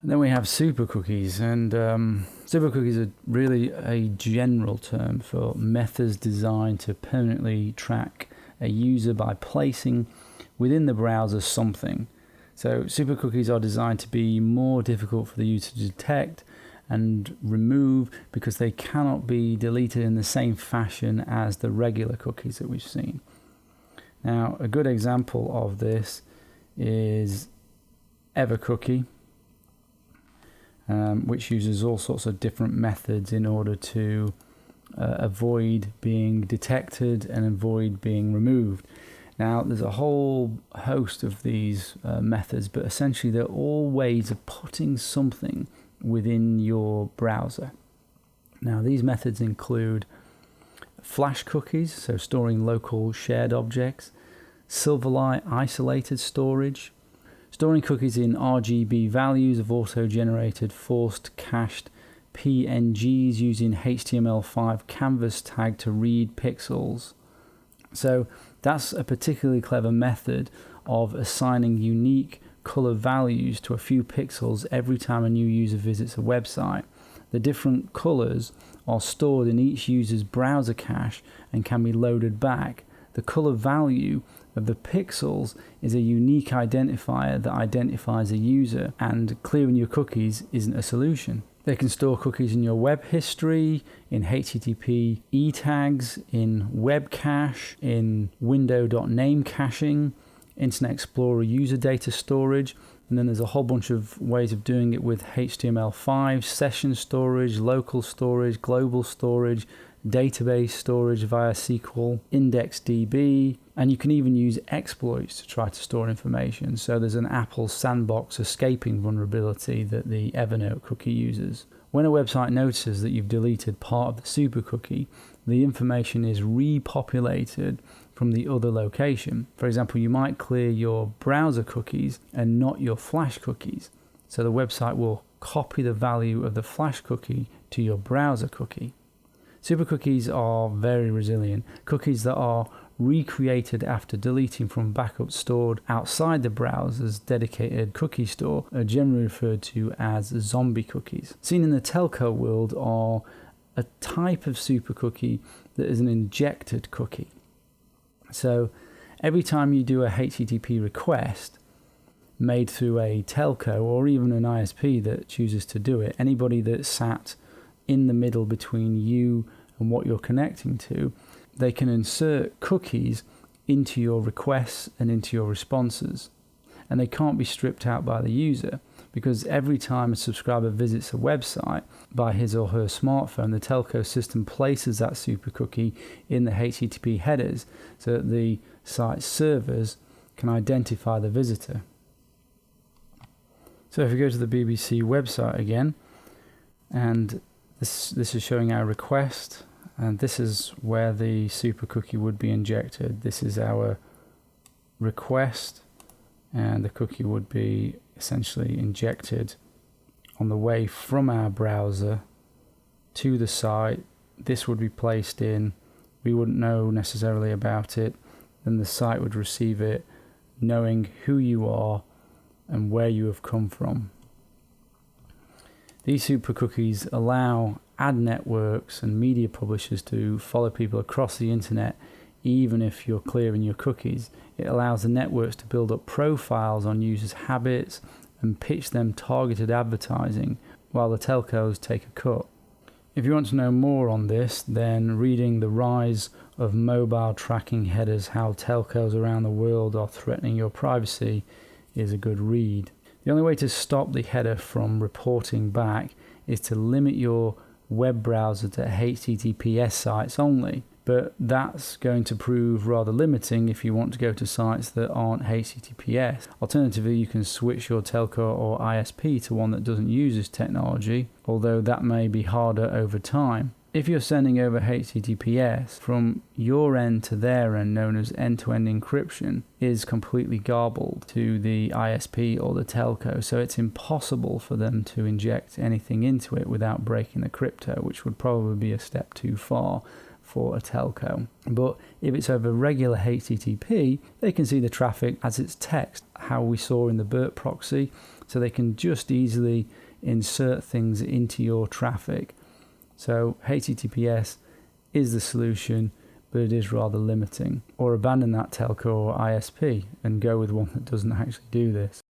And then we have super cookies, and super cookies are really a general term for methods designed to permanently track a user by placing within the browser something. So super cookies are designed to be more difficult for the user to detect and remove because they cannot be deleted in the same fashion as the regular cookies that we've seen. Now, a good example of this is EverCookie, which uses all sorts of different methods in order to avoid being detected and avoid being removed. Now, there's a whole host of these methods, but essentially they're all ways of putting something within your browser. Now, these methods include flash cookies, so storing local shared objects, Silverlight isolated storage, storing cookies in RGB values of auto-generated forced cached PNGs using HTML5 canvas tag to read pixels. So that's a particularly clever method of assigning unique color values to a few pixels every time a new user visits a website. The different colors are stored in each user's browser cache and can be loaded back. The color value of the pixels is a unique identifier that identifies a user, and clearing your cookies isn't a solution. They can store cookies in your web history, in HTTP e-tags, in web cache, in window.name caching, Internet Explorer user data storage, and then there's a whole bunch of ways of doing it with HTML5, session storage, local storage, global storage, database storage via SQL, IndexedDB, and you can even use exploits to try to store information. So there's an Apple Sandbox escaping vulnerability that the Evernote cookie uses. When a website notices that you've deleted part of the super cookie, the information is repopulated from the other location. For example, you might clear your browser cookies and not your flash cookies. So the website will copy the value of the flash cookie to your browser cookie. Super cookies are very resilient. Cookies that are recreated after deleting from backup stored outside the browser's dedicated cookie store are generally referred to as zombie cookies. Seen in the telco world are a type of super cookie that is an injected cookie. So every time you do a HTTP request made through a telco or even an ISP that chooses to do it, anybody that's sat in the middle between you and what you're connecting to, they can insert cookies into your requests and into your responses. And they can't be stripped out by the user, because every time a subscriber visits a website by his or her smartphone, the telco system places that super cookie in the HTTP headers so that the site servers can identify the visitor. So if we go to the BBC website again, and this is showing our request, and this is where the super cookie would be injected. This is our request, and the cookie would be essentially injected on the way from our browser to the site. This would be placed in, we wouldn't know necessarily about it, then the site would receive it, knowing who you are and where you have come from. These super cookies allow ad networks and media publishers to follow people across the internet even if you're clearing your cookies. It allows the networks to build up profiles on users' habits and pitch them targeted advertising while the telcos take a cut. If you want to know more on this, then reading The Rise of Mobile Tracking Headers, How Telcos Around the World Are Threatening Your Privacy is a good read. The only way to stop the header from reporting back is to limit your web browser to HTTPS sites only. But that's going to prove rather limiting if you want to go to sites that aren't HTTPS. Alternatively, you can switch your telco or ISP to one that doesn't use this technology, although that may be harder over time. If you're sending over HTTPS, from your end to their end, known as end-to-end encryption, is completely garbled to the ISP or the telco, so it's impossible for them to inject anything into it without breaking the crypto, which would probably be a step too far for a telco. But if it's over regular HTTP, they can see the traffic as it's text. how we saw in the BERT proxy, so they can just easily insert things into your traffic. So HTTPS is the solution, but it is rather limiting. Or abandon that telco or ISP and go with one that doesn't actually do this.